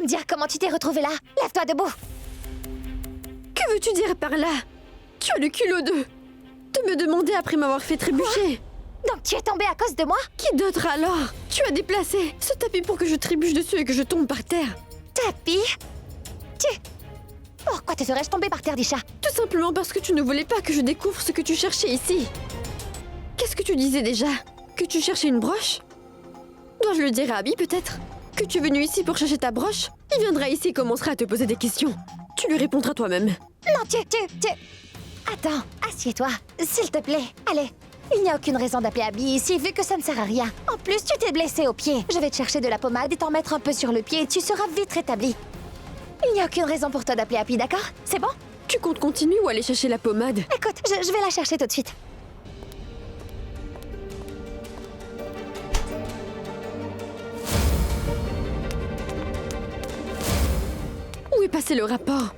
me dire comment tu t'es retrouvé là. Lève-toi debout. Que veux-tu dire par là? Tu as le culot de me demander après m'avoir fait trébucher. Donc tu es tombé à cause de moi? Qui d'autre alors? Tu as déplacé ce tapis pour que je trébuche dessus et que je tombe par terre. Tapis? Pourquoi te ferais-je tomber par terre, Disha? Tout simplement parce que tu ne voulais pas que je découvre ce que tu cherchais ici. Qu'est-ce que tu disais déjà? Que tu cherchais une broche? Dois-je le dire à Abby peut-être? Que tu es venu ici pour chercher ta broche? Il viendra ici et commencera à te poser des questions. Tu lui répondras toi-même. Non, tu... Attends, assieds-toi, s'il te plaît. Allez, il n'y a aucune raison d'appeler Abby ici vu que ça ne sert à rien. En plus, tu t'es blessé au pied. Je vais te chercher de la pommade et t'en mettre un peu sur le pied et tu seras vite rétabli. Il n'y a aucune raison pour toi d'appeler Abby, d'accord? C'est bon? Tu comptes continuer ou aller chercher la pommade? Écoute, je vais la chercher tout de suite. Où est passé le rapport?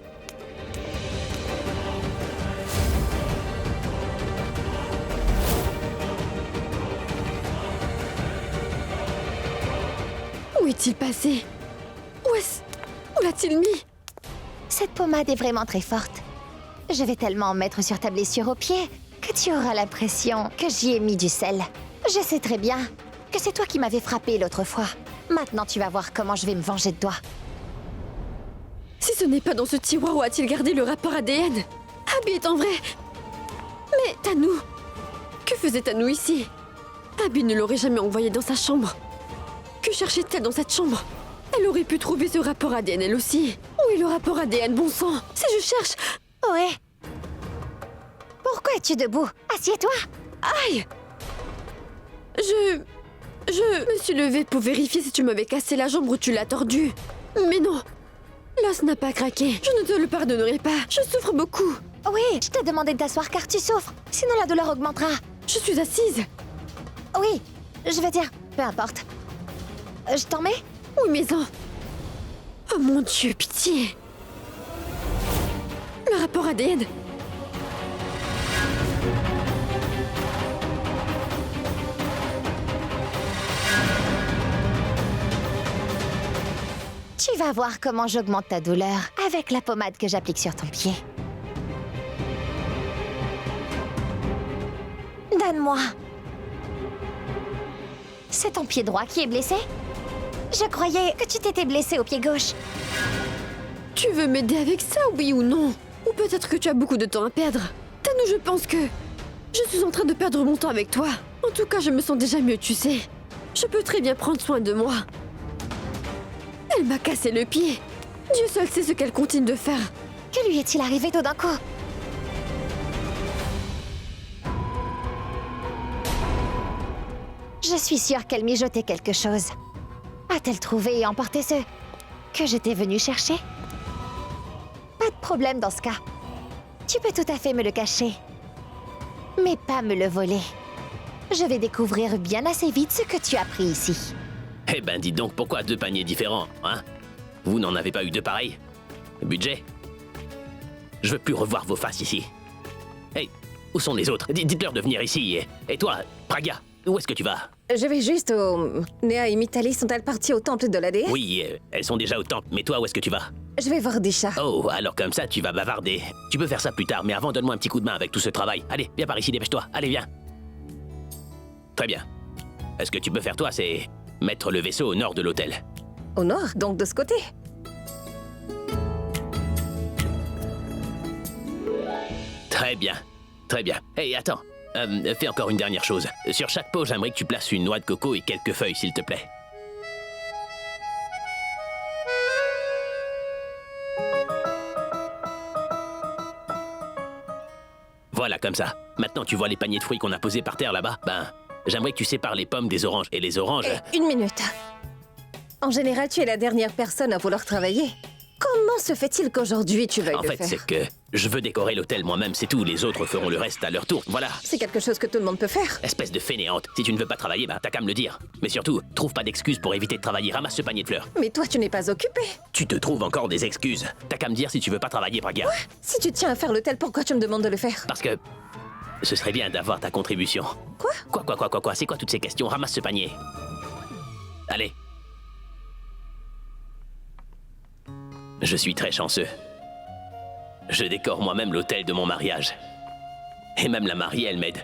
Où est-il passé? Où l'a-t-il mis? Cette pommade est vraiment très forte. Je vais tellement en mettre sur ta blessure au pied que tu auras l'impression que j'y ai mis du sel. Je sais très bien que c'est toi qui m'avais frappé l'autre fois. Maintenant, tu vas voir comment je vais me venger de toi. Si ce n'est pas dans ce tiroir où a-t-il gardé le rapport ADN? Abby est en vrai... Mais Tanou... Que faisait Tanou ici? Abby ne l'aurait jamais envoyé dans sa chambre. Que cherchait-elle dans cette chambre? Elle aurait pu trouver ce rapport ADN elle aussi. Où est le rapport ADN, bon sang? Si je cherche... Ouais. Pourquoi es-tu debout? Assieds-toi. Aïe! Je me suis levée pour vérifier si tu m'avais cassé la jambe ou tu l'as tordue. Mais non! L'os n'a pas craqué. Je ne te le pardonnerai pas. Je souffre beaucoup. Oui, je t'ai demandé de t'asseoir car tu souffres. Sinon la douleur augmentera. Je suis assise. Oui, je veux dire, peu importe. Je t'en mets? Oui, mais en... Oh mon Dieu, pitié! Le rapport ADN! Tu vas voir comment j'augmente ta douleur avec la pommade que j'applique sur ton pied. Donne-moi. C'est ton pied droit qui est blessé? Je croyais que tu t'étais blessé au pied gauche. Tu veux m'aider avec ça, oui ou non? Ou peut-être que tu as beaucoup de temps à perdre. Tanou, je pense que... Je suis en train de perdre mon temps avec toi. En tout cas, je me sens déjà mieux, tu sais. Je peux très bien prendre soin de moi. Elle m'a cassé le pied. Dieu seul sait ce qu'elle continue de faire. Que lui est-il arrivé tout d'un coup? Je suis sûre qu'elle mijotait quelque chose. A-t-elle trouvé et emporté ce que j'étais venue chercher? Pas de problème dans ce cas. Tu peux tout à fait me le cacher. Mais pas me le voler. Je vais découvrir bien assez vite ce que tu as pris ici. Eh ben, dis donc, pourquoi 2 paniers différents, hein? Vous n'en avez pas eu 2 pareils? Budget? Je veux plus revoir vos faces ici. Hey, où sont les autres? Dites-leur de venir ici. Et toi, Praga, où est-ce que tu vas? Je vais juste au... Néa et Mitali sont-elles parties au temple de l'ADN? Oui, elles sont déjà au temple, mais toi, où est-ce que tu vas? Je vais voir Disha. Oh, alors comme ça, tu vas bavarder. Tu peux faire ça plus tard, mais avant, donne-moi un petit coup de main avec tout ce travail. Allez, viens par ici, dépêche-toi. Allez, viens. Très bien. Ce que tu peux faire, toi, c'est mettre le vaisseau au nord de l'hôtel. Au nord, donc de ce côté. Très bien. Très bien. Hey, attends. Fais encore une dernière chose. Sur chaque pot, j'aimerais que tu places une noix de coco et quelques feuilles, s'il te plaît. Voilà, comme ça. Maintenant, tu vois les paniers de fruits qu'on a posés par terre là-bas? Ben, j'aimerais que tu sépares les pommes des oranges. Et les oranges... Une minute. En général, tu es la dernière personne à vouloir travailler. Comment se fait-il qu'aujourd'hui tu veuilles En le fait, faire? c'est que je veux décorer l'hôtel moi-même, c'est tout. Les autres feront le reste à leur tour. Voilà. C'est quelque chose que tout le monde peut faire. Espèce de fainéante. Si tu ne veux pas travailler, bah t'as qu'à me le dire. Mais surtout, trouve pas d'excuses pour éviter de travailler. Ramasse ce panier de fleurs. Mais toi, tu n'es pas occupé. Tu te trouves encore des excuses. T'as qu'à me dire si tu veux pas travailler, Praga. Si tu tiens à faire l'hôtel, pourquoi tu me demandes de le faire? Parce que ce serait bien d'avoir ta contribution. Quoi? Quoi? C'est quoi toutes ces questions? Ramasse ce panier. Allez. Je suis très chanceux. Je décore moi-même l'hôtel de mon mariage. Et même la mariée, elle m'aide.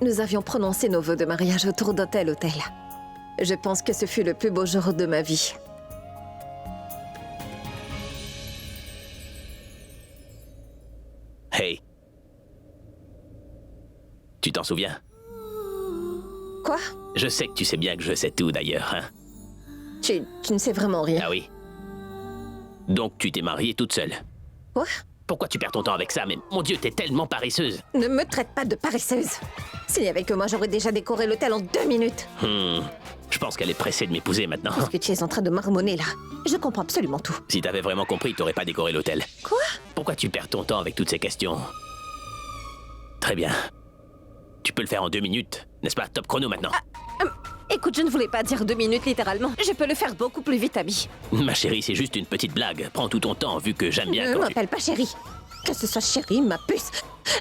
Nous avions prononcé nos vœux de mariage autour d'un tel hôtel. Je pense que ce fut le plus beau jour de ma vie. Hey. Tu t'en souviens? Quoi? Je sais que tu sais bien que je sais tout d'ailleurs, hein? Tu ne sais vraiment rien. Ah oui? Donc tu t'es mariée toute seule. Quoi? Pourquoi tu perds ton temps avec ça? Mais mon Dieu, t'es tellement paresseuse. Ne me traite pas de paresseuse. S'il n'y avait que moi, j'aurais déjà décoré l'hôtel en 2 minutes. Je pense qu'elle est pressée de m'épouser maintenant. Qu'est-ce que tu es en train de marmonner là? Je comprends absolument tout. Si t'avais vraiment compris, t'aurais pas décoré l'hôtel. Quoi? Pourquoi tu perds ton temps avec toutes ces questions? Très bien. Tu peux le faire en 2 minutes, n'est-ce pas? Top chrono maintenant. Écoute, je ne voulais pas dire 2 minutes littéralement. Je peux le faire beaucoup plus vite, Abby. Ma chérie, c'est juste une petite blague. Prends tout ton temps, vu que j'aime bien Ne quand tu... m'appelle pas chérie. Que ce soit chérie, ma puce.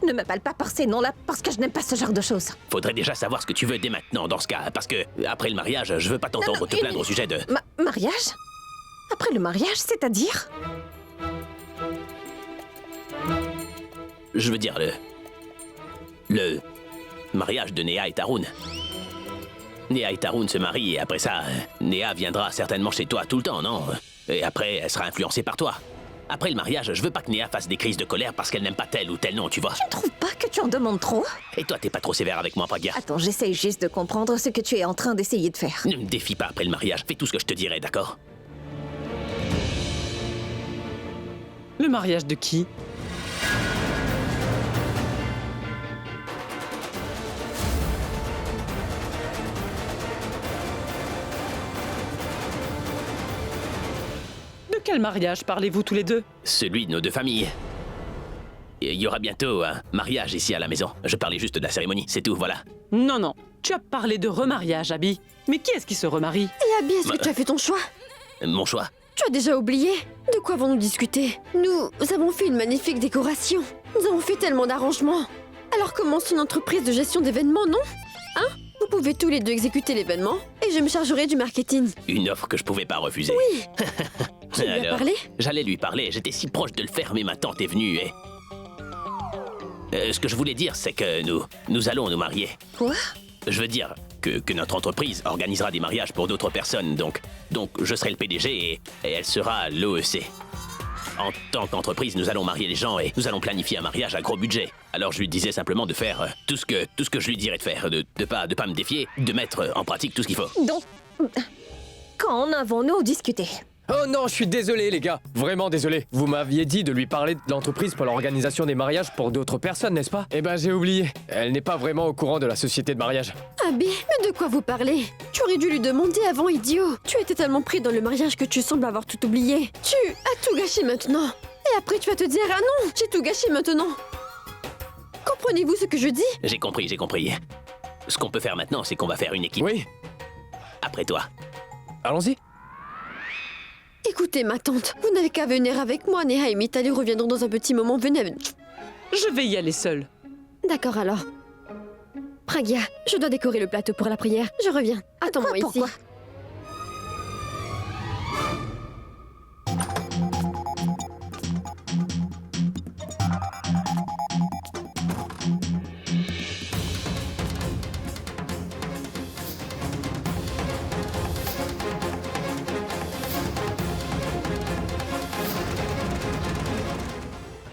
Ne m'appelle pas par ces noms-là parce que je n'aime pas ce genre de choses. Faudrait déjà savoir ce que tu veux dès maintenant dans ce cas, parce que après le mariage, je veux pas t'entendre Non, te plaindre au sujet de... Mariage? Après le mariage, c'est-à-dire? Je veux dire le mariage de Néa et Tarun. Néa et Tarun se marient et après ça, Néa viendra certainement chez toi tout le temps, non? Et après, elle sera influencée par toi. Après le mariage, je veux pas que Néa fasse des crises de colère parce qu'elle n'aime pas tel ou tel nom, tu vois. Je ne trouve pas que tu en demandes trop. Et toi, t'es pas trop sévère avec moi, Pragya. Attends, j'essaye juste de comprendre ce que tu es en train d'essayer de faire. Ne me défie pas après le mariage. Fais tout ce que je te dirai, d'accord? Le mariage de qui? De quel mariage parlez-vous tous les deux? Celui de nos 2 familles. Il y aura bientôt un mariage ici à la maison. Je parlais juste de la cérémonie, c'est tout, voilà. Non, non. Tu as parlé de remariage, Abby. Mais qui est-ce qui se remarie? Et Abby, est-ce que tu as fait ton choix? Mon choix. Tu as déjà oublié? De quoi avons-nous discuté? Nous avons fait une magnifique décoration. Nous avons fait tellement d'arrangements. Alors commence une entreprise de gestion d'événements, non? Hein? Vous pouvez tous les deux exécuter l'événement et je me chargerai du marketing. Une offre que je pouvais pas refuser. Oui. Tu lui as parlé? J'allais lui parler, j'étais si proche de le faire, mais ma tante est venue et... ce que je voulais dire, c'est que nous allons nous marier. Quoi? Je veux dire que notre entreprise organisera des mariages pour d'autres personnes, donc je serai le PDG et elle sera l'OEC. En tant qu'entreprise, nous allons marier les gens et nous allons planifier un mariage à gros budget. Alors je lui disais simplement de faire tout ce que je lui dirais de faire, de pas me défier, de mettre en pratique tout ce qu'il faut. Donc, quand en avons-nous discuté? Oh non, je suis désolé les gars, vraiment désolé. Vous m'aviez dit de lui parler de l'entreprise pour l'organisation des mariages pour d'autres personnes, n'est-ce pas? Eh ben j'ai oublié. Elle n'est pas vraiment au courant de la société de mariage. Abby, mais de quoi vous parlez? Tu aurais dû lui demander avant, idiot. Tu étais tellement pris dans le mariage que tu sembles avoir tout oublié. Tu as tout gâché maintenant. Et après tu vas te dire, ah non, j'ai tout gâché maintenant. Comprenez-vous ce que je dis? J'ai compris. Ce qu'on peut faire maintenant, c'est qu'on va faire une équipe. Oui, Après toi. allons-y. Écoutez, ma tante, vous n'avez qu'à venir avec moi. Néha et Mitali reviendront dans un petit moment. Venez. Je vais y aller seule. D'accord alors. Pragya, je dois décorer le plateau pour la prière. Je reviens. Attends-moi ici. Pourquoi?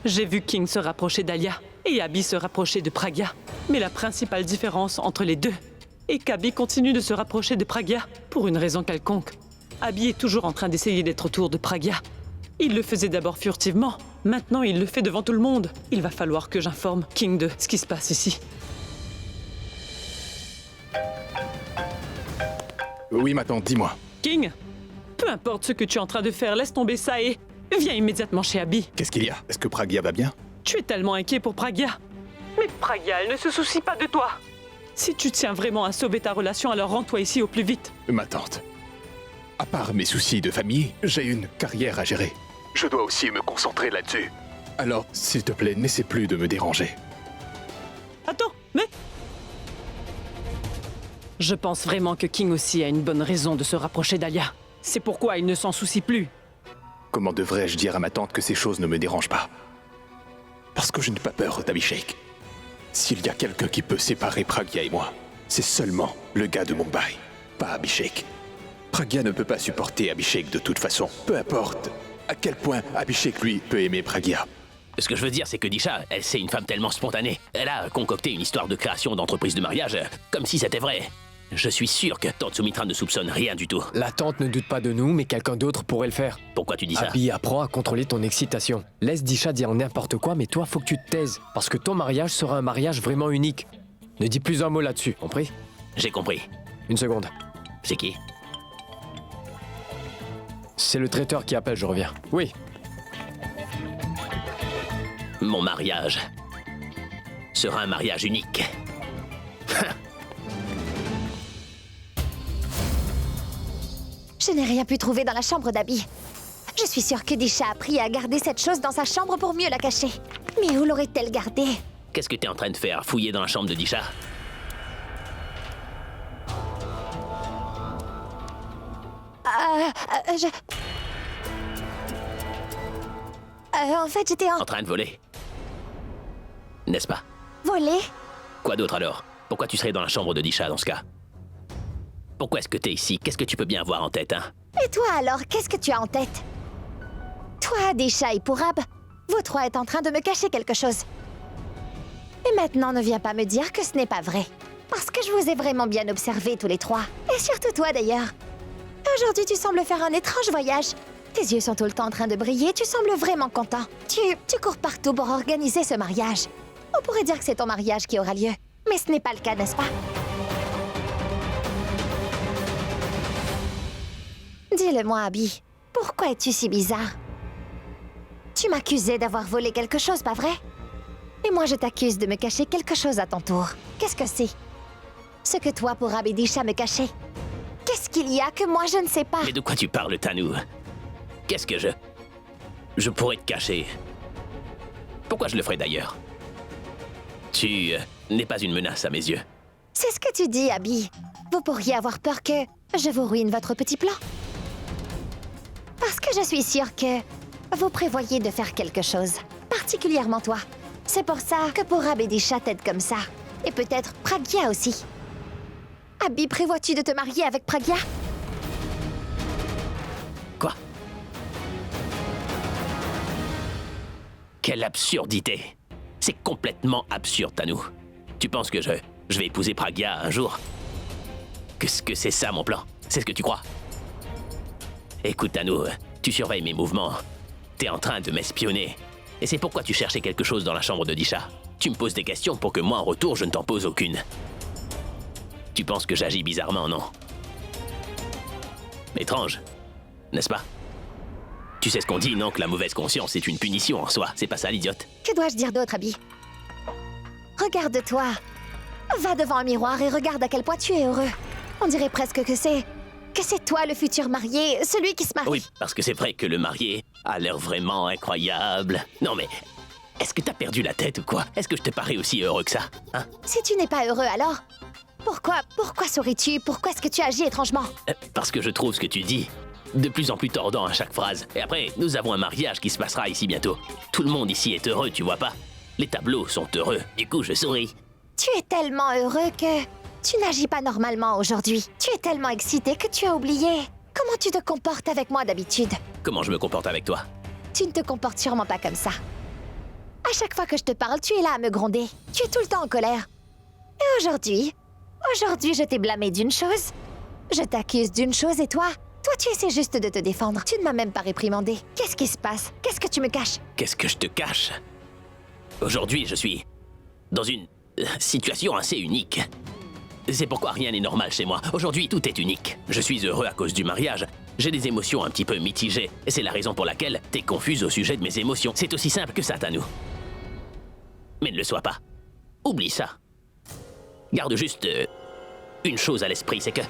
J'ai vu King se rapprocher d'Alia et Abby se rapprocher de Pragya. Mais la principale différence entre les deux est qu'Abby continue de se rapprocher de Pragya pour une raison quelconque. Abby est toujours en train d'essayer d'être autour de Pragya. Il le faisait d'abord furtivement, maintenant il le fait devant tout le monde. Il va falloir que j'informe King de ce qui se passe ici. Oui, ma tante, dis-moi. King, peu importe ce que tu es en train de faire, laisse tomber ça et viens immédiatement chez Abby. Qu'est-ce qu'il y a? Est-ce que Pragya va bien? Tu es tellement inquiet pour Pragya. Mais Pragya, elle ne se soucie pas de toi. Si tu tiens vraiment à sauver ta relation, alors rends-toi ici au plus vite. Ma tante, à part mes soucis de famille, j'ai une carrière à gérer. Je dois aussi me concentrer là-dessus. Alors, s'il te plaît, n'essaie plus de me déranger. Attends, mais... Je pense vraiment que King aussi a une bonne raison de se rapprocher d'Alia. C'est pourquoi il ne s'en soucie plus. Comment devrais-je dire à ma tante que ces choses ne me dérangent pas? Parce que je n'ai pas peur d'Abhishek. S'il y a quelqu'un qui peut séparer Pragya et moi, c'est seulement le gars de Mumbai, pas Abhishek. Pragya ne peut pas supporter Abhishek de toute façon. Peu importe à quel point Abhishek, lui, peut aimer Pragya. Ce que je veux dire, c'est que Disha, elle, c'est une femme tellement spontanée. Elle a concocté une histoire de création d'entreprise de mariage, comme si c'était vrai. Je suis sûr que Tante Sumitra ne soupçonne rien du tout. La tante ne doute pas de nous, mais quelqu'un d'autre pourrait le faire. Pourquoi tu dis ça? Abby, apprends à contrôler ton excitation. Laisse Disha dire n'importe quoi, mais toi, faut que tu te taises. Parce que ton mariage sera un mariage vraiment unique. Ne dis plus un mot là-dessus, compris? J'ai compris. Une seconde. C'est qui? C'est le traiteur qui appelle, je reviens. Oui. Mon mariage sera un mariage unique. Je n'ai rien pu trouver dans la chambre d'Abby. Je suis sûre que Disha a appris à garder cette chose dans sa chambre pour mieux la cacher. Mais où l'aurait-elle gardée? Qu'est-ce que t'es en train de faire? Fouiller dans la chambre de Disha? En fait, j'étais En train de voler? N'est-ce pas? volée. Quoi d'autre alors? Pourquoi tu serais dans la chambre de Disha dans ce cas? Pourquoi est-ce que t'es ici? Qu'est-ce que tu peux bien avoir en tête, hein? Et toi alors, qu'est-ce que tu as en tête? Toi, Disha et Purab, vous trois êtes en train de me cacher quelque chose. Et maintenant, ne viens pas me dire que ce n'est pas vrai. Parce que je vous ai vraiment bien observés tous les trois. Et surtout toi d'ailleurs. Aujourd'hui, tu sembles faire un étrange voyage. Tes yeux sont tout le temps en train de briller, tu sembles vraiment content. Tu cours partout pour organiser ce mariage. On pourrait dire que c'est ton mariage qui aura lieu. Mais ce n'est pas le cas, n'est-ce pas? Dis-le-moi, Abby. Pourquoi es-tu si bizarre? Tu m'accusais d'avoir volé quelque chose, pas vrai? Et moi, je t'accuse de me cacher quelque chose à ton tour. Qu'est-ce que c'est? Ce que toi, Purab et Disha me cachaient. Qu'est-ce qu'il y a que moi, je ne sais pas? Mais de quoi tu parles, Tanu? Qu'est-ce que je pourrais te cacher? Pourquoi je le ferais d'ailleurs? Tu n'es pas une menace à mes yeux. C'est ce que tu dis, Abby. Vous pourriez avoir peur que je vous ruine votre petit plan. Parce que je suis sûre que vous prévoyez de faire quelque chose. Particulièrement toi. C'est pour ça que Purab et Disha t'aident comme ça. Et peut-être Pragya aussi. Abby, prévois-tu de te marier avec Pragya? Quoi? Quelle absurdité! C'est complètement absurde, Tanu. Tu penses que je vais épouser Pragya un jour? Qu'est-ce que c'est ça, mon plan? C'est ce que tu crois? Écoute, Tanu, tu surveilles mes mouvements. T'es en train de m'espionner. Et c'est pourquoi tu cherchais quelque chose dans la chambre de Disha. Tu me poses des questions pour que moi, en retour, je ne t'en pose aucune. Tu penses que j'agis bizarrement, non? Étrange, n'est-ce pas? Tu sais ce qu'on dit, non? Que la mauvaise conscience est une punition en soi. C'est pas ça, l'idiote? Que dois-je dire d'autre, Abby? Regarde-toi. Va devant un miroir et regarde à quel point tu es heureux. On dirait presque que c'est toi le futur marié, celui qui se marie. Oui, parce que c'est vrai que le marié a l'air vraiment incroyable. Non mais, est-ce que t'as perdu la tête ou quoi? Est-ce que je te parais aussi heureux que ça, hein? Si tu n'es pas heureux, alors pourquoi souris-tu? Pourquoi est-ce que tu agis étrangement? Parce que je trouve ce que tu dis de plus en plus tordant à chaque phrase. Et après, nous avons un mariage qui se passera ici bientôt. Tout le monde ici est heureux, tu vois pas? Les tableaux sont heureux, du coup je souris. Tu es tellement heureux que tu n'agis pas normalement aujourd'hui. Tu es tellement excité que tu as oublié comment tu te comportes avec moi d'habitude. Comment je me comporte avec toi? Tu ne te comportes sûrement pas comme ça. À chaque fois que je te parle, tu es là à me gronder. Tu es tout le temps en colère. Et aujourd'hui, je t'ai blâmé d'une chose. Je t'accuse d'une chose et toi, tu essaies juste de te défendre. Tu ne m'as même pas réprimandé. Qu'est-ce qui se passe? Qu'est-ce que tu me caches? Qu'est-ce que je te cache? Aujourd'hui, je suis dans une situation assez unique. C'est pourquoi rien n'est normal chez moi. Aujourd'hui, tout est unique. Je suis heureux à cause du mariage. J'ai des émotions un petit peu mitigées. Et c'est la raison pour laquelle t'es confuse au sujet de mes émotions. C'est aussi simple que ça, Tanu. Mais ne le sois pas. Oublie ça. Garde juste une chose à l'esprit, c'est que...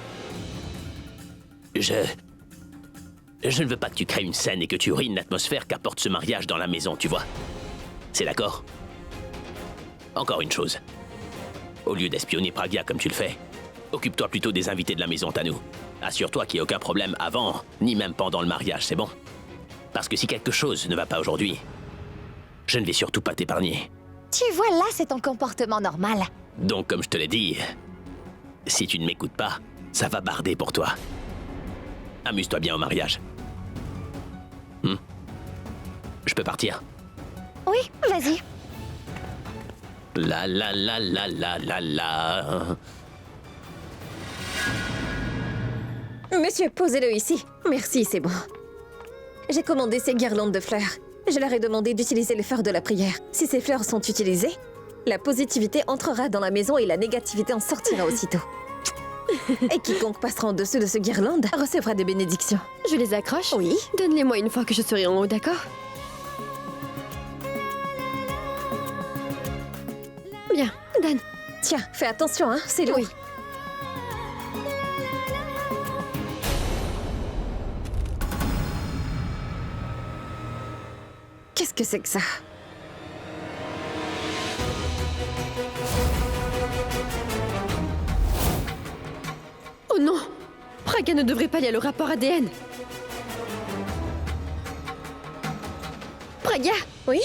Je ne veux pas que tu crées une scène et que tu ruines l'atmosphère qu'apporte ce mariage dans la maison, tu vois. C'est d'accord? Encore une chose. Au lieu d'espionner Pragya comme tu le fais, occupe-toi plutôt des invités de la maison, Tanu. Assure-toi qu'il n'y a aucun problème avant, ni même pendant le mariage, c'est bon? Parce que si quelque chose ne va pas aujourd'hui, je ne vais surtout pas t'épargner. Tu vois, là, c'est ton comportement normal. Donc, comme je te l'ai dit, si tu ne m'écoutes pas, ça va barder pour toi. Amuse-toi bien au mariage. Je peux partir? Oui, vas-y. La la la la la la la. Monsieur, posez-le ici. Merci, c'est bon. J'ai commandé ces guirlandes de fleurs. Je leur ai demandé d'utiliser les fleurs de la prière. Si ces fleurs sont utilisées, la positivité entrera dans la maison et la négativité en sortira aussitôt. Et quiconque passera en dessous de ce guirlande recevra des bénédictions. Je les accroche? Oui. Donne-les-moi une fois que je serai en haut, d'accord? Bien, Dan. Tiens, fais attention, hein, c'est lourd. Oui. Qu'est-ce que c'est que ça? Oh non! Praga ne devrait pas lire le rapport ADN. Praga! Oui?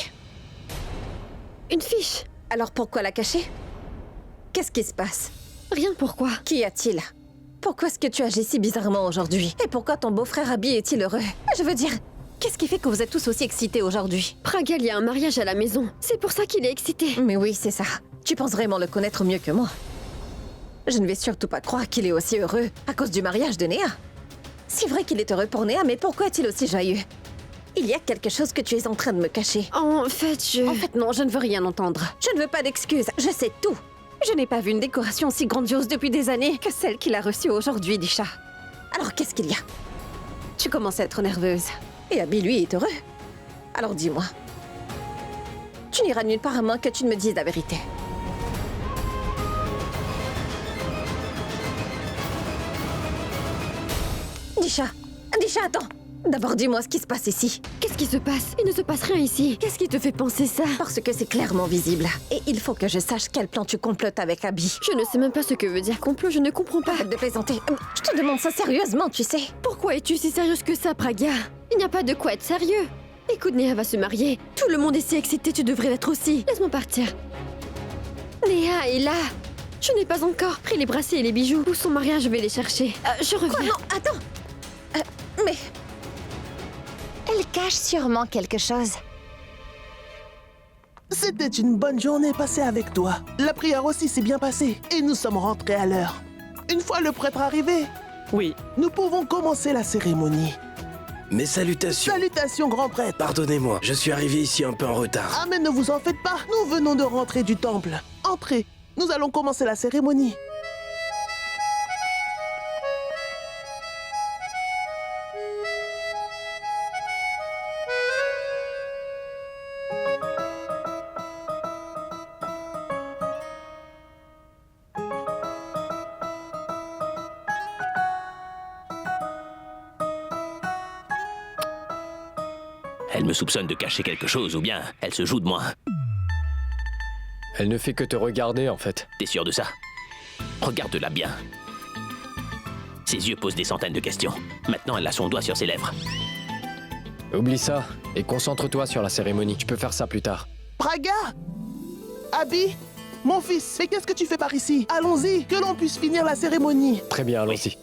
Une fiche. Alors pourquoi la cacher? Qu'est-ce qui se passe? Rien, pourquoi? Qu'y a-t-il? Pourquoi est-ce que tu agis si bizarrement aujourd'hui? Et pourquoi ton beau-frère Abby est-il heureux? Je veux dire, qu'est-ce qui fait que vous êtes tous aussi excités aujourd'hui? Praga, il y a un mariage à la maison. C'est pour ça qu'il est excité. Mais oui, c'est ça. Tu penses vraiment le connaître mieux que moi. Je ne vais surtout pas croire qu'il est aussi heureux à cause du mariage de Néa. C'est vrai qu'il est heureux pour Néa, mais pourquoi est-il aussi joyeux? Il y a quelque chose que tu es en train de me cacher. En fait, En fait, non, je ne veux rien entendre. Je ne veux pas d'excuses, je sais tout. Je n'ai pas vu une décoration si grandiose depuis des années que celle qu'il a reçue aujourd'hui, Disha. Alors, qu'est-ce qu'il y a? Tu commences à être nerveuse. Et Abby, lui, est heureux. Alors dis-moi. Tu n'iras nulle part à moins que tu ne me dises la vérité. Disha, attends. D'abord, dis-moi ce qui se passe ici. Qu'est-ce qui se passe? Il ne se passe rien ici. Qu'est-ce qui te fait penser ça? Parce que c'est clairement visible. Et il faut que je sache quel plan tu complotes avec Abby. Je ne sais même pas ce que veut dire complot, je ne comprends pas. Arrête de plaisanter. Je te demande ça sérieusement, tu sais. Pourquoi es-tu si sérieuse que ça, Praga? Il n'y a pas de quoi être sérieux. Écoute, Néa va se marier. Tout le monde est si excité, tu devrais l'être aussi. Laisse-moi partir. Néa est là. Je n'ai pas encore pris les bracelets et les bijoux. Où sont Maria? Je vais les chercher. Je reviens. Quoi? Non, attends. Mais... Elle cache sûrement quelque chose. C'était une bonne journée passée avec toi. La prière aussi s'est bien passée et nous sommes rentrés à l'heure. Une fois le prêtre arrivé, Oui, nous pouvons commencer la cérémonie. Mes salutations. Salutations, grand prêtre. Pardonnez-moi, je suis arrivé ici un peu en retard. Ah, mais ne vous en faites pas. Nous venons de rentrer du temple. Entrez. Nous allons commencer la cérémonie. Elle me soupçonne de cacher quelque chose ou bien elle se joue de moi. Elle ne fait que te regarder, en fait. T'es sûr de ça? Regarde-la bien. Ses yeux posent des centaines de questions. Maintenant, elle a son doigt sur ses lèvres. Oublie ça et concentre-toi sur la cérémonie. Tu peux faire ça plus tard. Praga! Abby? Mon fils, mais qu'est-ce que tu fais par ici? Allons-y, que l'on puisse finir la cérémonie. Très bien, allons-y.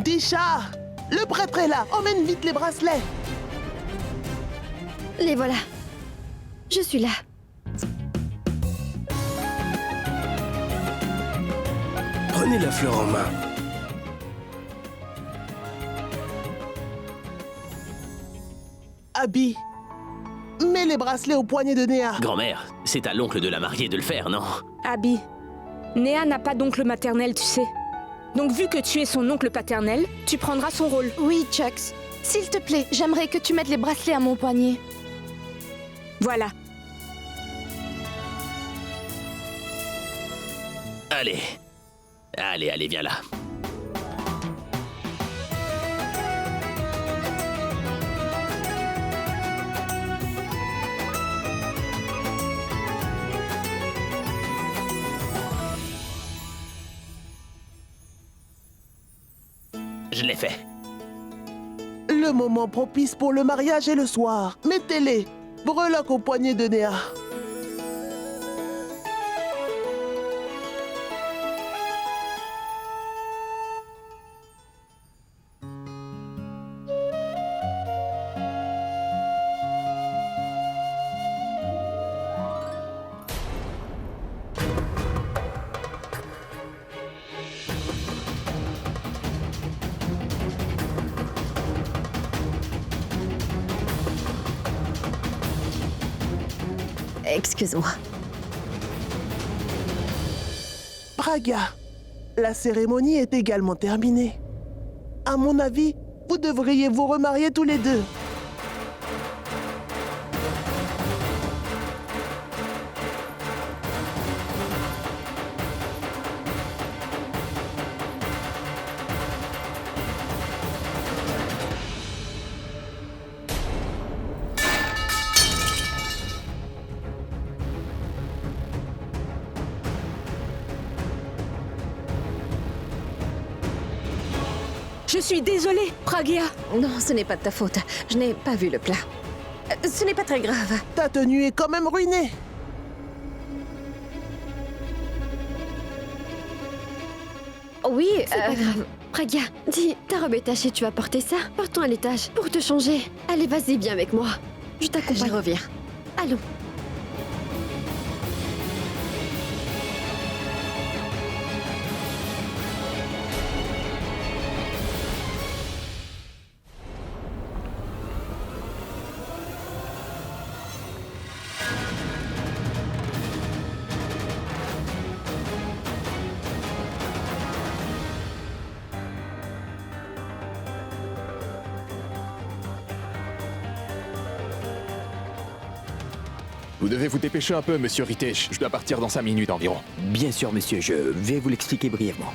Disha! Le prêtre est là. Emmène vite les bracelets. Les voilà. Je suis là. Prenez la fleur en main. Abby, mets les bracelets au poignet de Néa. Grand-mère, c'est à l'oncle de la mariée de le faire, non? Abby, Néa n'a pas d'oncle maternel, tu sais. Donc vu que tu es son oncle paternel, tu prendras son rôle. Oui, Chucks. S'il te plaît, j'aimerais que tu mettes les bracelets à mon poignet. Voilà. Allez. Allez, viens là. Je l'ai fait. Le moment propice pour le mariage est le soir. Mettez-les. Breloque au poignet de Néa. Excuse-moi. Pragya, la cérémonie est également terminée. À mon avis, vous devriez vous remarier tous les deux. Je suis désolée, Pragya. Non, ce n'est pas de ta faute. Je n'ai pas vu le plat. Ce n'est pas très grave. Ta tenue est quand même ruinée. Oui, C'est pas grave. Pragya, dis, ta robe est tachée, tu vas porter ça? Partons à l'étage pour te changer. Allez, vas-y, viens avec moi. Je je t'accompagne. reviens. Allons. Vous devez vous dépêcher un peu, monsieur Ritesh. Je dois partir dans 5 minutes environ. Bien sûr, monsieur, je vais vous l'expliquer brièvement.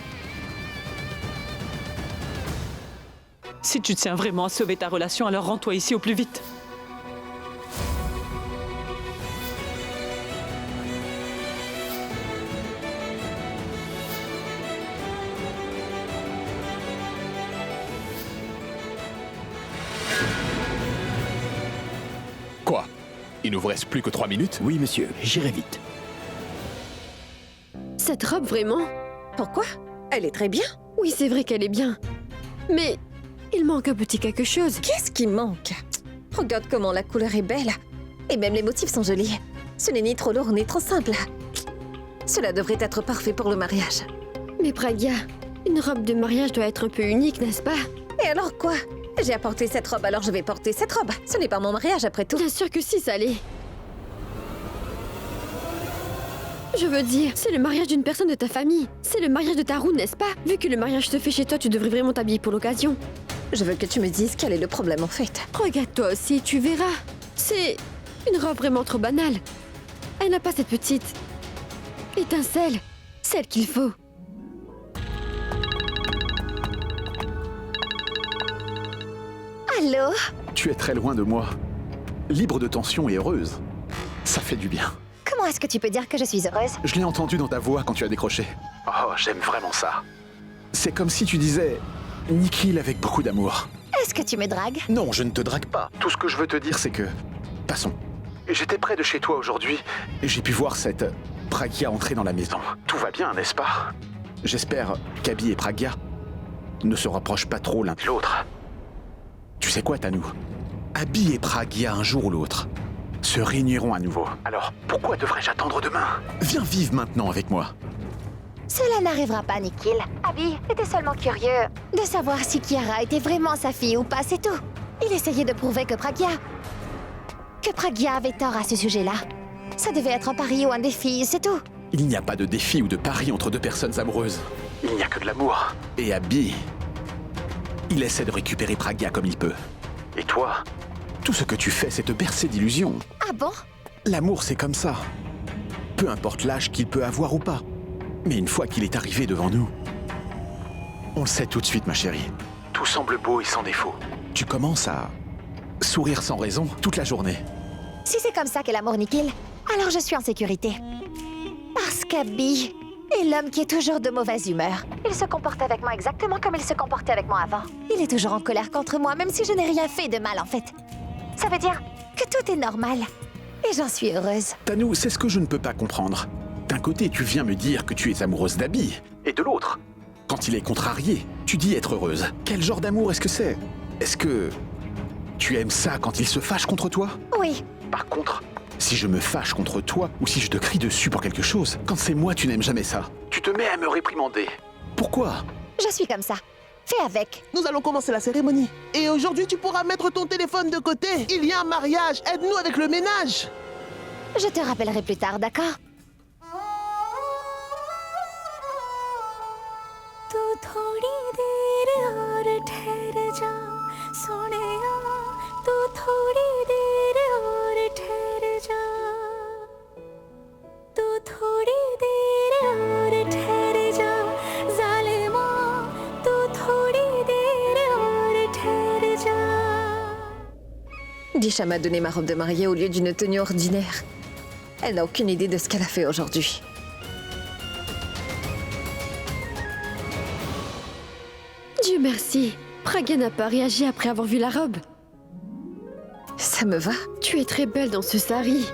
Si tu tiens vraiment à sauver ta relation, alors rends-toi ici au plus vite. Quoi? Il nous reste plus que 3 minutes? Oui, monsieur, j'irai vite. Cette robe, vraiment? Pourquoi? Elle est très bien. Oui, c'est vrai qu'elle est bien. Mais il manque un petit quelque chose. Qu'est-ce qui manque? Regarde comment la couleur est belle. Et même les motifs sont jolis. Ce n'est ni trop lourd ni trop simple. Cela devrait être parfait pour le mariage. Mais Pragya, une robe de mariage doit être un peu unique, n'est-ce pas? Et alors quoi? J'ai apporté cette robe, alors je vais porter cette robe. Ce n'est pas mon mariage après tout. Bien sûr que si, ça l'est. Je veux dire, c'est le mariage d'une personne de ta famille. C'est le mariage de Tarun, n'est-ce pas? Vu que le mariage se fait chez toi, tu devrais vraiment t'habiller pour l'occasion. Je veux que tu me dises quel est le problème en fait. Regarde toi aussi, tu verras. C'est une robe vraiment trop banale. Elle n'a pas cette petite étincelle, celle qu'il faut. Allô? Tu es très loin de moi. Libre de tension et heureuse. Ça fait du bien. Comment est-ce que tu peux dire que je suis heureuse? Je l'ai entendu dans ta voix quand tu as décroché. Oh, j'aime vraiment ça. C'est comme si tu disais Nikhil avec beaucoup d'amour. Est-ce que tu me dragues? Non, je ne te drague pas. Tout ce que je veux te dire, c'est que... Passons. J'étais près de chez toi aujourd'hui et j'ai pu voir cette Pragya entrer dans la maison. Tout va bien, n'est-ce pas? J'espère qu'Abby et Pragya ne se rapprochent pas trop l'un de l'autre. Tu sais quoi, Tanu? Abby et Pragya, un jour ou l'autre, se réuniront à nouveau. Alors, pourquoi devrais-je attendre demain? Viens vivre maintenant avec moi. Cela n'arrivera pas, Nikhil. Abby était seulement curieux de savoir si Kiara était vraiment sa fille ou pas, c'est tout. Il essayait de prouver que Pragya avait tort à ce sujet-là. Ça devait être un pari ou un défi, c'est tout. Il n'y a pas de défi ou de pari entre deux personnes amoureuses. Il n'y a que de l'amour. Et Abby, il essaie de récupérer Pragya comme il peut. Et toi, tout ce que tu fais, c'est te bercer d'illusions. Ah bon? L'amour, c'est comme ça. Peu importe l'âge qu'il peut avoir ou pas. Mais une fois qu'il est arrivé devant nous, on le sait tout de suite, ma chérie. Tout semble beau et sans défaut. Tu commences à sourire sans raison toute la journée. Si c'est comme ça qu'est l'amour niquille, alors je suis en sécurité. Parce qu'Abby est l'homme qui est toujours de mauvaise humeur. Il se comporte avec moi exactement comme il se comportait avec moi avant. Il est toujours en colère contre moi, même si je n'ai rien fait de mal en fait. Ça veut dire que tout est normal. Et j'en suis heureuse. Tanou, c'est ce que je ne peux pas comprendre. D'un côté, tu viens me dire que tu es amoureuse d'Abby. Et de l'autre, quand il est contrarié, tu dis être heureuse. Quel genre d'amour est-ce que c'est? Est-ce que tu aimes ça quand il se fâche contre toi? Oui. Par contre, si je me fâche contre toi ou si je te crie dessus pour quelque chose, quand c'est moi, tu n'aimes jamais ça. Tu te mets à me réprimander. Pourquoi? Je suis comme ça. Fais avec. Nous allons commencer la cérémonie. Et aujourd'hui, tu pourras mettre ton téléphone de côté. Il y a un mariage. Aide-nous avec le ménage. Je te rappellerai plus tard, d'accord? Disha m'a donné ma robe de mariée au lieu d'une tenue ordinaire. Elle n'a aucune idée de ce qu'elle a fait aujourd'hui. Dieu merci, Pragya n'a pas réagi après avoir vu la robe. Ça me va. Tu es très belle dans ce sari.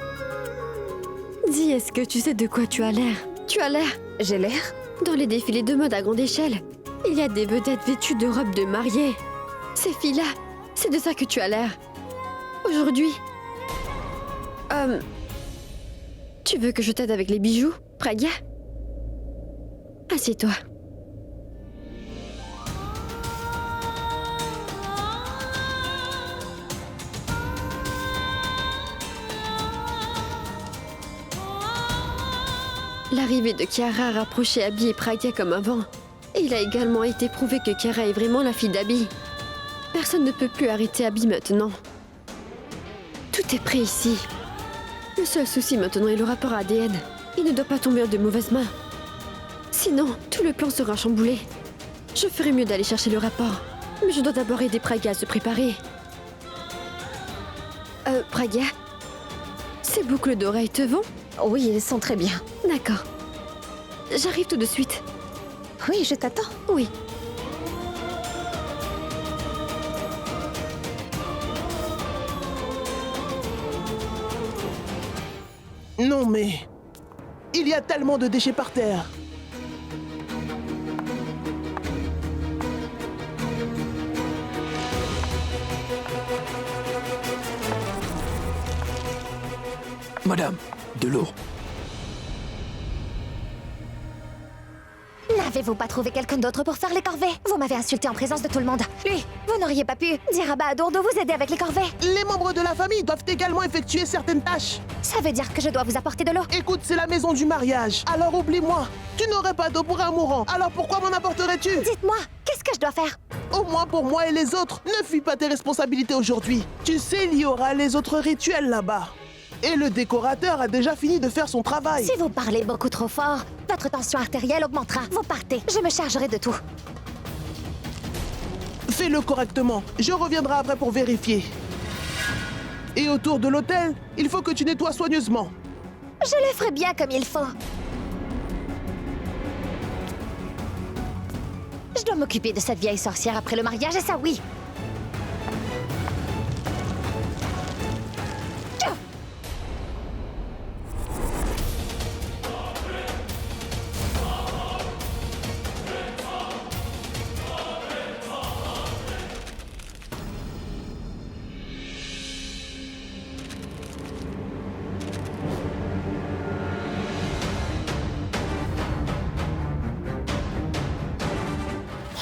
Dis, est-ce que tu sais de quoi tu as l'air? Tu as l'air... J'ai l'air? Dans les défilés de mode à grande échelle, il y a des vedettes vêtues de robes de mariée. Ces filles-là, c'est de ça que tu as l'air. Aujourd'hui... Tu veux que je t'aide avec les bijoux, Pragya? Assieds-toi. L'arrivée de Kiara a rapproché Abby et Pragya comme avant. Et il a également été prouvé que Kiara est vraiment la fille d'Abby. Personne ne peut plus arrêter Abby maintenant. Tout est prêt ici. Le seul souci maintenant est le rapport ADN. Il ne doit pas tomber en de mauvaises mains. Sinon, tout le plan sera chamboulé. Je ferais mieux d'aller chercher le rapport. Mais je dois d'abord aider Pragya à se préparer. Pragya? Ces boucles d'oreilles te vont? Oui, elles sont très bien. D'accord. J'arrive tout de suite. Oui, je t'attends. Oui. Non mais... Il y a tellement de déchets par terre. Madame, de l'eau. N'avez-vous pas trouvé quelqu'un d'autre pour faire les corvées? Vous m'avez insulté en présence de tout le monde. Lui, vous n'auriez pas pu dire à Bahadur de vous aider avec les corvées. Les membres de la famille doivent également effectuer certaines tâches. Ça veut dire que je dois vous apporter de l'eau? Écoute, c'est la maison du mariage. Alors oublie-moi. Tu n'aurais pas d'eau pour un mourant. Alors pourquoi m'en apporterais-tu? Dites-moi, qu'est-ce que je dois faire? Au moins pour moi et les autres, ne fuis pas tes responsabilités aujourd'hui. Tu sais, il y aura les autres rituels là-bas. Et le décorateur a déjà fini de faire son travail. Si vous parlez beaucoup trop fort, votre tension artérielle augmentera. Vous partez, je me chargerai de tout. Fais-le correctement. Je reviendrai après pour vérifier. Et autour de l'hôtel, il faut que tu nettoies soigneusement. Je le ferai bien comme il faut. Je dois m'occuper de cette vieille sorcière après le mariage, et ça oui.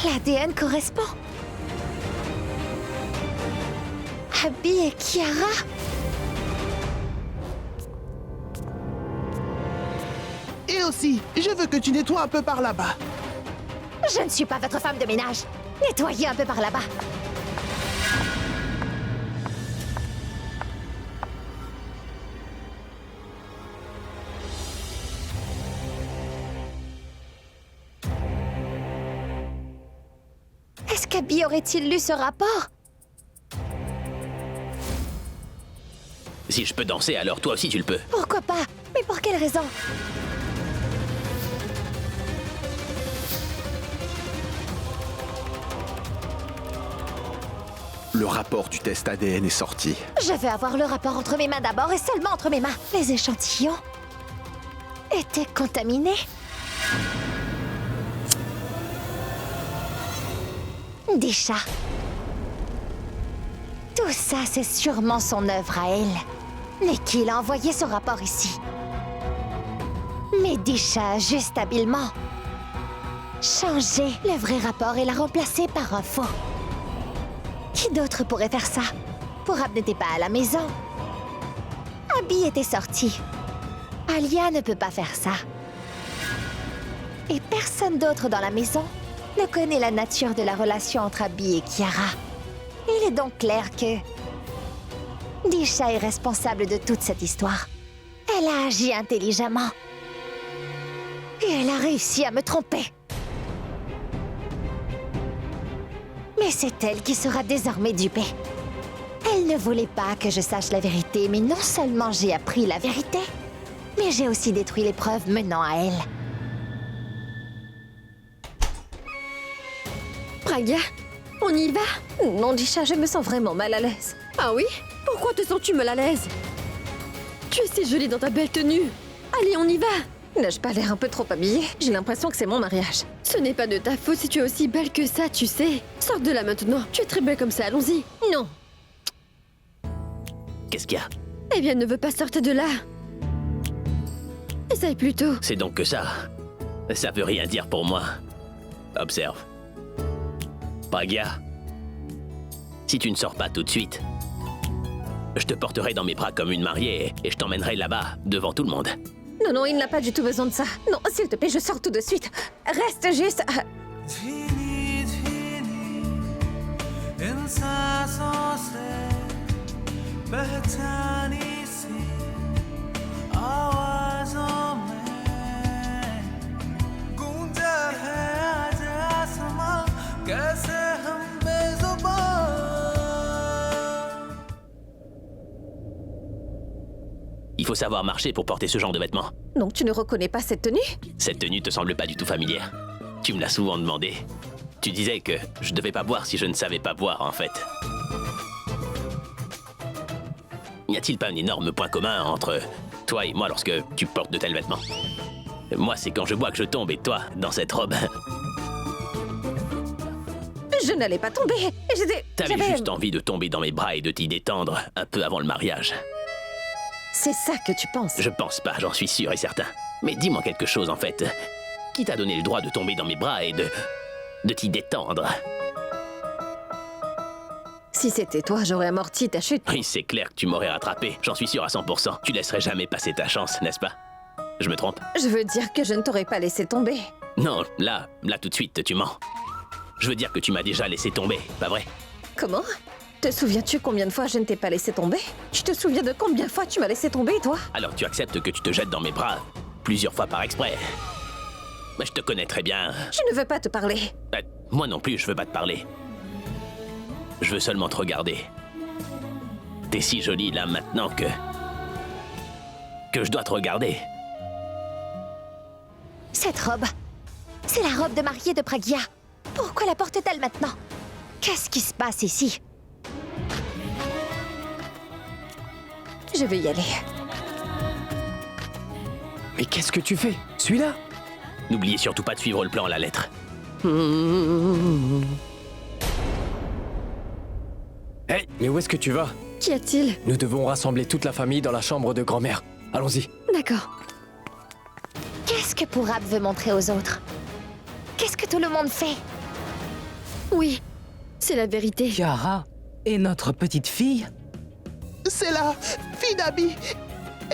L'ADN correspond. Abby et Kiara. Et aussi, je veux que tu nettoies un peu par là-bas. Je ne suis pas votre femme de ménage. Nettoyez un peu par là-bas. qu'Abby aurait-il lu ce rapport? Si je peux danser, alors toi aussi tu le peux. Pourquoi pas? Mais pour quelle raison? Le rapport du test ADN est sorti. Je veux avoir le rapport entre mes mains d'abord et seulement entre mes mains. Les échantillons étaient contaminés. Disha. Tout ça, c'est sûrement son œuvre à elle. Nikki a envoyé son rapport ici. Mais Disha a juste habilement changé le vrai rapport et l'a remplacé par un faux. Qui d'autre pourrait faire ça? Pourab n'était pas à la maison. Abby était sortie. Alia ne peut pas faire ça. Et personne d'autre dans la maison ne connaît la nature de la relation entre Abby et Kiara. Il est donc clair que Disha est responsable de toute cette histoire. Elle a agi intelligemment. Et elle a réussi à me tromper. Mais c'est elle qui sera désormais dupée. Elle ne voulait pas que je sache la vérité, mais non seulement j'ai appris la vérité, mais j'ai aussi détruit les preuves menant à elle. Pragya, on y va? Non, Disha, je me sens vraiment mal à l'aise. Ah oui? Pourquoi te sens-tu mal à l'aise? Tu es si jolie dans ta belle tenue. Allez, on y va! N'ai-je pas l'air un peu trop habillée? J'ai l'impression que c'est mon mariage. Ce n'est pas de ta faute si tu es aussi belle que ça, tu sais. Sors de là maintenant. Tu es très belle comme ça, allons-y. Non. Qu'est-ce qu'il y a? Eh bien, ne veux pas sortir de là. Essaye plutôt. C'est donc que ça. Ça veut rien dire pour moi. Observe. Pragya, si tu ne sors pas tout de suite, je te porterai dans mes bras comme une mariée et je t'emmènerai là-bas, devant tout le monde. Non, non, il n'a pas du tout besoin de ça. Non, s'il te plaît, je sors tout de suite. Reste juste... Il faut savoir marcher pour porter ce genre de vêtements. Donc tu ne reconnais pas cette tenue? Cette tenue te semble pas du tout familière. Tu me l'as souvent demandé. Tu disais que je devais pas boire si je ne savais pas boire, en fait. N'y a-t-il pas un énorme point commun entre toi et moi lorsque tu portes de tels vêtements? Moi, c'est quand je bois que je tombe, et toi, dans cette robe... Je n'allais pas tomber. T'avais juste envie de tomber dans mes bras et de t'y détendre un peu avant le mariage. C'est ça que tu penses? Je pense pas, j'en suis sûr et certain. Mais dis-moi quelque chose, en fait. Qui t'a donné le droit de tomber dans mes bras et de t'y détendre? Si c'était toi, j'aurais amorti ta chute. Oui, c'est clair que tu m'aurais rattrapé. J'en suis sûr à 100%. Tu laisserais jamais passer ta chance, n'est-ce pas? Je me trompe? Je veux dire que je ne t'aurais pas laissé tomber. Non, là tout de suite, tu mens. Je veux dire que tu m'as déjà laissé tomber, pas vrai? Comment? Te souviens-tu combien de fois je ne t'ai pas laissé tomber? Tu te souviens de combien de fois tu m'as laissé tomber, toi? Alors tu acceptes que tu te jettes dans mes bras plusieurs fois par exprès. Mais je te connais très bien. Je ne veux pas te parler. Moi non plus, je veux pas te parler. Je veux seulement te regarder. T'es si jolie là maintenant que je dois te regarder. Cette robe, c'est la robe de mariée de Pragya. Pourquoi la porte-t-elle maintenant? Qu'est-ce qui se passe ici? Je vais y aller. Mais qu'est-ce que tu fais? Suis-là? N'oubliez surtout pas de suivre le plan à la lettre. Hey, mais où est-ce que tu vas? Qu'y a-t-il? Nous devons rassembler toute la famille dans la chambre de grand-mère. Allons-y. D'accord. Qu'est-ce que Pourab veut montrer aux autres? Qu'est-ce que tout le monde fait? Oui, c'est la vérité. Kiara et notre petite fille? C'est la fille d'Abby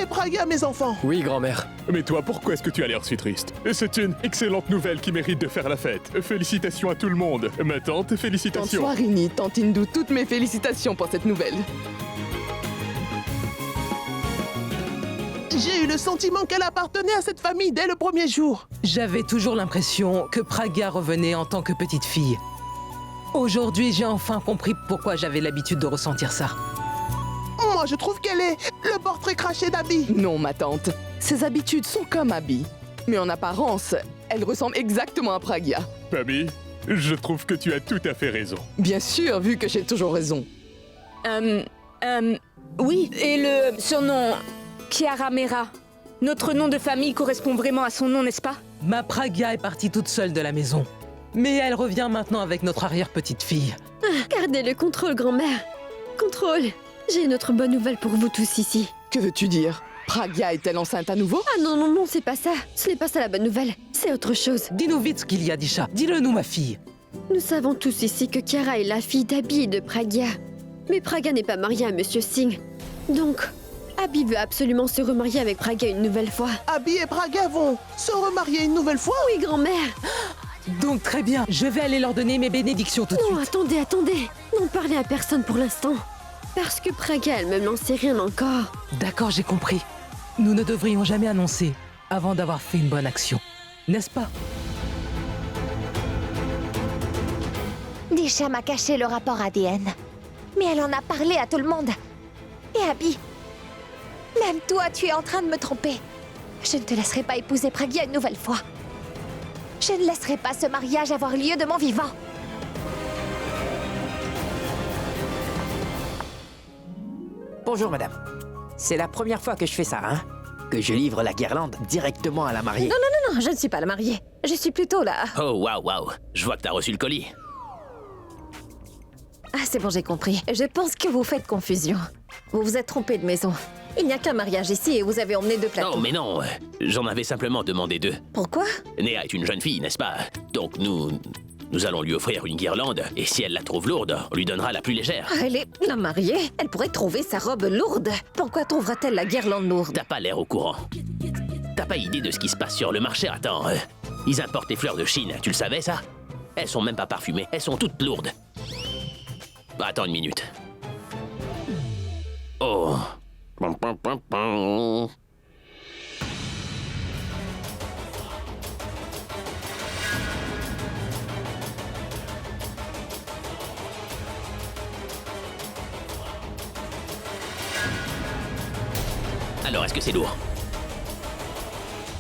et Pragya, mes enfants. Oui, grand-mère. Mais toi, pourquoi est-ce que tu as l'air si triste? C'est une excellente nouvelle qui mérite de faire la fête. Félicitations à tout le monde. Ma tante, Tante félicitations. Swarini, tante Hindu, toutes mes félicitations pour cette nouvelle. J'ai eu le sentiment qu'elle appartenait à cette famille dès le premier jour. J'avais toujours l'impression que Pragya revenait en tant que petite fille. Aujourd'hui, j'ai enfin compris pourquoi j'avais l'habitude de ressentir ça. Moi, je trouve qu'elle est le portrait craché d'Abby. Non, ma tante. Ses habitudes sont comme Abby. Mais en apparence, elle ressemble exactement à Pragya. Abby, je trouve que tu as tout à fait raison. Bien sûr, vu que j'ai toujours raison. Oui, et le surnom Kiara Mera. Notre nom de famille correspond vraiment à son nom, n'est-ce pas? Ma Pragya est partie toute seule de la maison. Mais elle revient maintenant avec notre arrière-petite-fille. Gardez le contrôle, grand-mère. Contrôle. J'ai une autre bonne nouvelle pour vous tous ici. Que veux-tu dire? Pragya est-elle enceinte à nouveau? Ah non, non, non, c'est pas ça. Ce n'est pas ça la bonne nouvelle. C'est autre chose. Dis-nous vite ce qu'il y a, Disha. Dis-le-nous, ma fille. Nous savons tous ici que Kiara est la fille d'Abby et de Pragya. Mais Pragya n'est pas mariée à Monsieur Singh. Donc, Abby veut absolument se remarier avec Pragya une nouvelle fois. Abby et Pragya vont se remarier une nouvelle fois? Oui, grand-mère. Donc très bien, je vais aller leur donner mes bénédictions tout de suite. Non, attendez, attendez. N'en parlez à personne pour l'instant. Parce que Pragya elle-même n'en sait rien encore. D'accord, j'ai compris. Nous ne devrions jamais annoncer avant d'avoir fait une bonne action. N'est-ce pas? Disha m'a caché le rapport ADN. Mais elle en a parlé à tout le monde. Et Abby, même toi, tu es en train de me tromper. Je ne te laisserai pas épouser Pragya une nouvelle fois. Je ne laisserai pas ce mariage avoir lieu de mon vivant. Bonjour madame. C'est la première fois que je fais ça, hein? Que je livre la guirlande directement à la mariée. Non, non, non, non, je ne suis pas la mariée. Je suis plutôt la... Oh, waouh, waouh. Je vois que t'as reçu le colis. Ah, c'est bon, j'ai compris. Je pense que vous faites confusion. Vous vous êtes trompé de maison. Il n'y a qu'un mariage ici et vous avez emmené 2 plateaux. Non, mais non. J'en avais simplement demandé 2. Pourquoi? Néa est une jeune fille, n'est-ce pas? Donc nous allons lui offrir une guirlande, et si elle la trouve lourde, on lui donnera la plus légère. Ah, elle est la mariée. Elle pourrait trouver sa robe lourde. Pourquoi trouvera-t-elle la guirlande lourde? T'as pas l'air au courant. T'as pas idée de ce qui se passe sur le marché. Attends, ils importent les fleurs de Chine, tu le savais ça? Elles sont même pas parfumées, elles sont toutes lourdes. Attends une minute. Oh. Alors, est-ce que c'est lourd?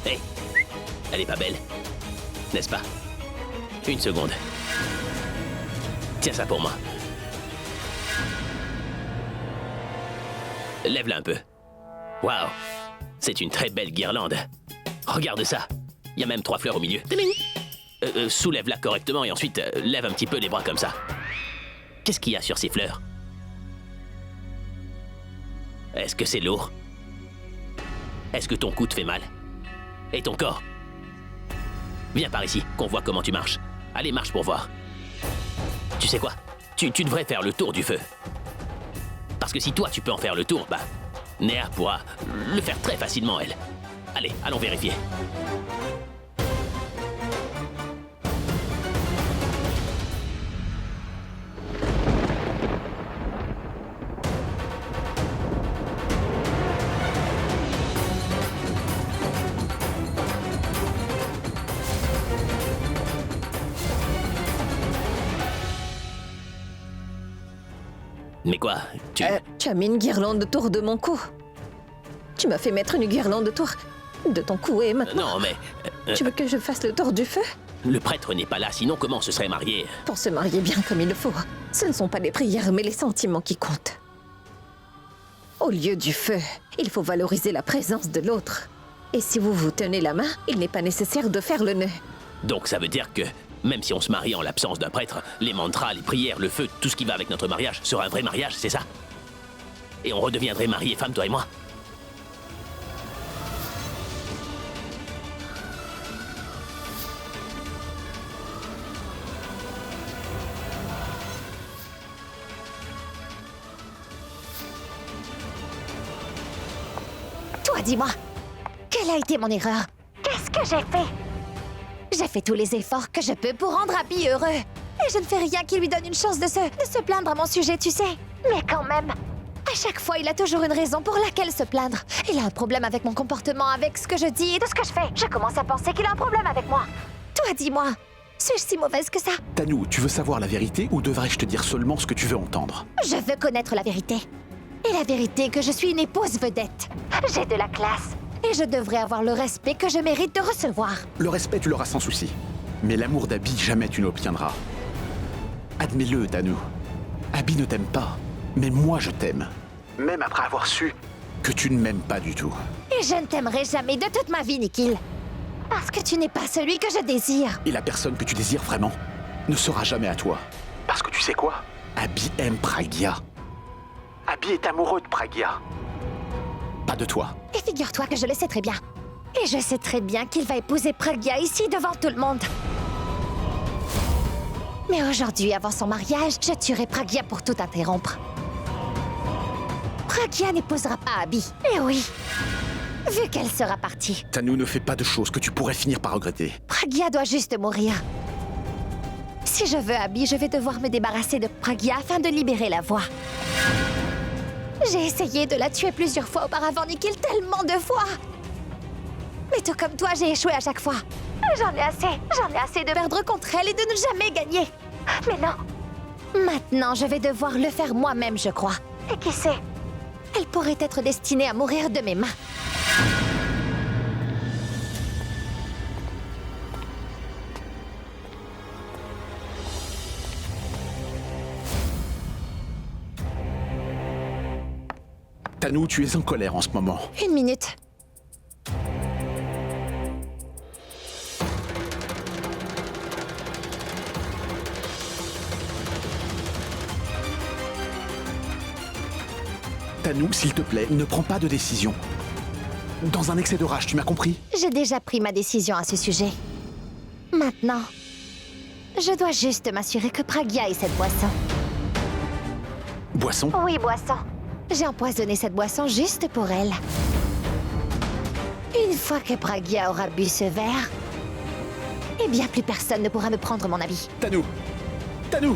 Hé, elle est pas belle, n'est-ce pas? Une seconde. Tiens ça pour moi. Lève-la un peu. Waouh, c'est une très belle guirlande. Regarde ça. Il y a même 3 fleurs au milieu. Soulève-la correctement et ensuite lève un petit peu les bras comme ça. Qu'est-ce qu'il y a sur ces fleurs? Est-ce que c'est lourd? Est-ce que ton cou te fait mal? Et ton corps? Viens par ici, qu'on voit comment tu marches. Allez, marche pour voir. Tu sais quoi? Tu devrais faire le tour du feu. Parce que si toi tu peux en faire le tour, bah, Néa pourra le faire très facilement, elle. Allez, allons vérifier. Mais quoi? Tu as mis une guirlande autour de mon cou. Tu m'as fait mettre une guirlande autour de ton cou et maintenant... Non, mais... Tu veux que je fasse le tour du feu? Le prêtre n'est pas là, sinon comment on se serait marié? Pour se marier bien comme il le faut, ce ne sont pas les prières mais les sentiments qui comptent. Au lieu du feu, il faut valoriser la présence de l'autre. Et si vous vous tenez la main, il n'est pas nécessaire de faire le nœud. Donc ça veut dire que, même si on se marie en l'absence d'un prêtre, les mantras, les prières, le feu, tout ce qui va avec notre mariage sera un vrai mariage, c'est ça? Et on redeviendrait mari et femme, toi et moi? Toi, dis-moi, quelle a été mon erreur? Qu'est-ce que j'ai fait? J'ai fait tous les efforts que je peux pour rendre Abby heureux. Et je ne fais rien qui lui donne une chance de se plaindre à mon sujet, tu sais. Mais quand même, à chaque fois, il a toujours une raison pour laquelle se plaindre. Il a un problème avec mon comportement, avec ce que je dis et tout ce que je fais. Je commence à penser qu'il a un problème avec moi. Toi, dis-moi, Suis-je si mauvaise que ça? Tanou, tu veux savoir la vérité ou devrais-je te dire seulement ce que tu veux entendre? Je veux connaître la vérité. Et la vérité est que je suis une épouse vedette. J'ai de la classe. Et je devrais avoir le respect que je mérite de recevoir. Le respect, tu l'auras sans souci. Mais l'amour d'Abby, jamais tu ne l'obtiendras. Admets-le, Tanou. Abby ne t'aime pas. Mais moi, je t'aime. Même après avoir su que tu ne m'aimes pas du tout. Et je ne t'aimerai jamais de toute ma vie, Nikhil. Parce que tu n'es pas celui que je désire. Et la personne que tu désires vraiment ne sera jamais à toi. Parce que tu sais quoi? Abby aime Pragya. Abby est amoureux de Pragya. Pas de toi. Et figure-toi que je le sais très bien. Et je sais très bien qu'il va épouser Pragya ici devant tout le monde. Mais aujourd'hui, avant son mariage, je tuerai Pragya pour tout interrompre. Pragya n'épousera pas Abby. Eh oui. Vu qu'elle sera partie. Tanou, ne fais pas de choses que tu pourrais finir par regretter. Pragya doit juste mourir. Si je veux Abby, je vais devoir me débarrasser de Pragya afin de libérer la voie. J'ai essayé de la tuer plusieurs fois auparavant, Nikhil, tellement de fois. Mais tout comme toi, j'ai échoué à chaque fois. J'en ai assez de perdre contre elle et de ne jamais gagner. Mais non. Maintenant, je vais devoir le faire moi-même, je crois. Et qui sait? Elle pourrait être destinée à mourir de mes mains. Tanou, tu es en colère en ce moment. Une minute. Tanou, s'il te plaît, ne prends pas de décision. Dans un excès de rage, tu m'as compris? J'ai déjà pris ma décision à ce sujet. Maintenant, je dois juste m'assurer que Pragya ait cette boisson. Boisson? Oui, boisson. J'ai empoisonné cette boisson juste pour elle. Une fois que Pragya aura bu ce verre, eh bien, plus personne ne pourra me prendre mon avis. Tanou! Tanou!